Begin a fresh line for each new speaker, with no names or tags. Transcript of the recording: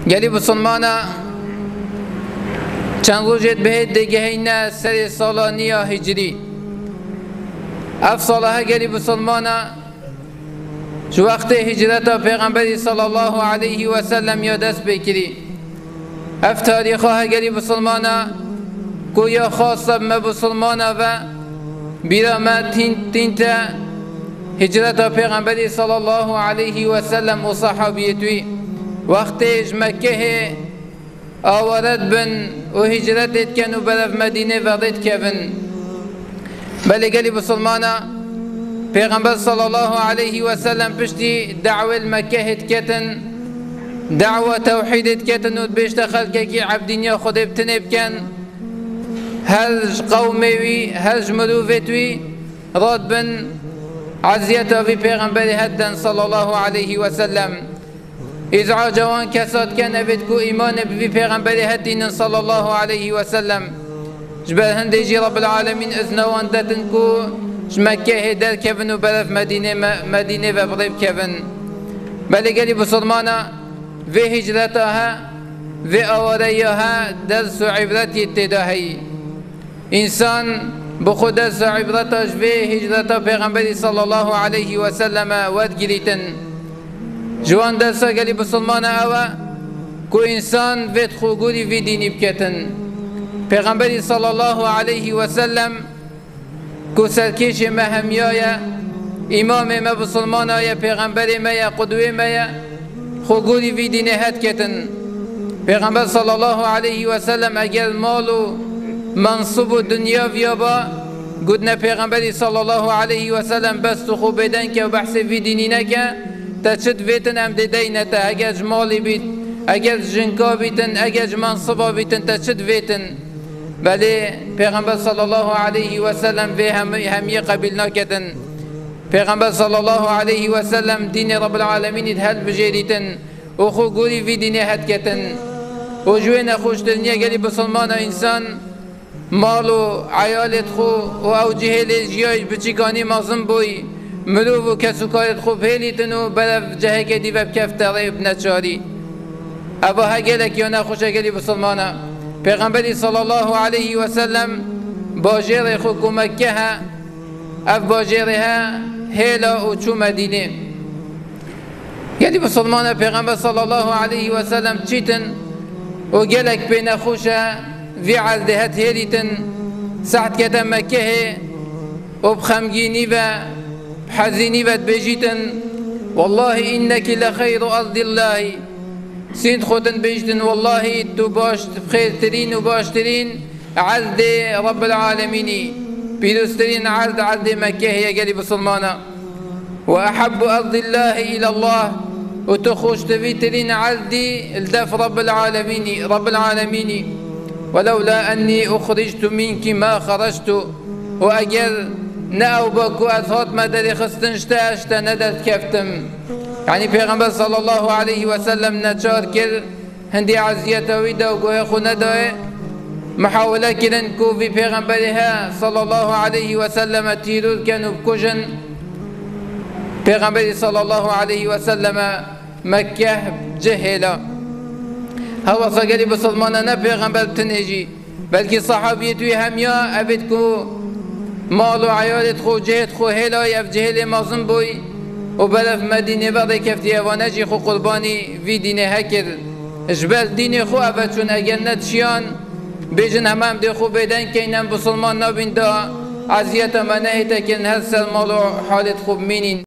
گلی بسلمانا چند روزت بهت دیگه هینا سر سالانی هجری اف ساله گلی بسلمانا جو وقت هجرت پیغمبری صلی الله علیه و سلم یادست بکری اف تاریخ ها گلی بسلمانا گویا خاصه ما بسلمانا و بیرا ما تینتا هجرت پیغمبری صلی الله علیه و سلم و صحابیتوی وقتش مکه آورد بن و هجرت کن و برف مدینه ورد کن بله گلی بسلمانا پیغمبر صلی الله علیه و سلم پشتی دعوه مکه کتن دعوه توحید کتن و بیشتر خلقه کی عبدینیا خود ابتنب کن هر قوموی هر مروفتوی راد بن عزیتا في پیغمبر هدن صلی الله علیه و سلم ازعا جوان کسات کن ابد کو ایمان بی پیغمبر هدین صلی الله علیه و سلم جبر هنده جی رب العالمین ازنوان دتن کو مکه در کبن و برف مدینه و بریب کبن بله گلی بسلمانا و هجرتها و آوریها درس و عبرتی اتداهی انسان بخود درس و عبرتش و هجرت پیغمبری صلی الله علیه و سلم ود گریتن جوان درسا گلی بسلمانا اوه کو انسان وید خوگوری وی دینی بکتن پیغمبری صلی الله علیه و سلم کو سرکش ما همیایا امام ما بسلمانا یا پیغمبر ما یا قدوه ما یا خوگوری وی دینی هد کتن پیغمبر صلی الله علیه و سلم اگر مالو منصب و دنیا ویابا گودنا پیغمبری صلی الله علیه و سلم بس تو خوب بدن که و بحث وی دینی نکه تا چد ویتن ام دیدینتا اگر جمالی بیت اگر جنکا بیتن اگر منصبا بیتن تا چد ویتن بله پیغمبر صلی الله علیه و سلم به همیه قبیل نکتن پیغمبر صلی الله علیه و سلم دین رب العالمین هل بجیریتن و خو گوری وی دین هد کتن و جوین خوشترنیه گلی بسلمان انسان مالو عیالت خو و او جهل جیایش بچیکانی مازم بوی مروف و کسو کارت خوب هلیتن و برف جهه کدی و بکفت ریب نچاری ابا هگلک یا نخوشه گلی بسلمانه پیغمبری صلی الله علیه و سلم باجر خو کمکه ها اف باجرها هلا و چو مدینه گلی بسلمانه پیغمبر صلی الله علیه و سلم چیتن و گلک بی نخوشه وی عزدهت هلیتن ساعت کتا مکه و بخمگینی و حزيني بجيتن والله إنك لخير أرض الله سيد خوتن بجتن والله تباش بخير ترين وباش ترين عرض رب العالمين بيدوسترين عرض مكة هي قلب سلمانا وأحب أرض الله إلى الله وتخوش ترين عرض الدف رب العالمين ولولا أني أخرجت منك ما خرجت وأجر ناو باكو أزهات ما داري خستن اشتا ندت كفتم يعني پیغمبر صلى الله عليه وسلم نچار كر هندي عزيته ويدا وقوه خو ندوه محاولة كرن كو في پیغمبرها صلى الله عليه وسلم تيرود كانوا بكجن پیغمبر صلى الله عليه وسلم مكة جهلا هوا صقري بسلمانا نا پیغمبر تنهجي بلكي صحابيتوي هميا أبدكو مال و عیالت خو جهت خو هلای اف جهل مازم بوی و برف مدینه بغده کفتی اوانجی خو قربانی وی دینه هکر جبل دینه خو اف چون اگر ندشیان بیجن همم دی خو بیدن که اینم بسلمان نبین دا عزیت منهی تکن هر سر مال و حالت خوب مینین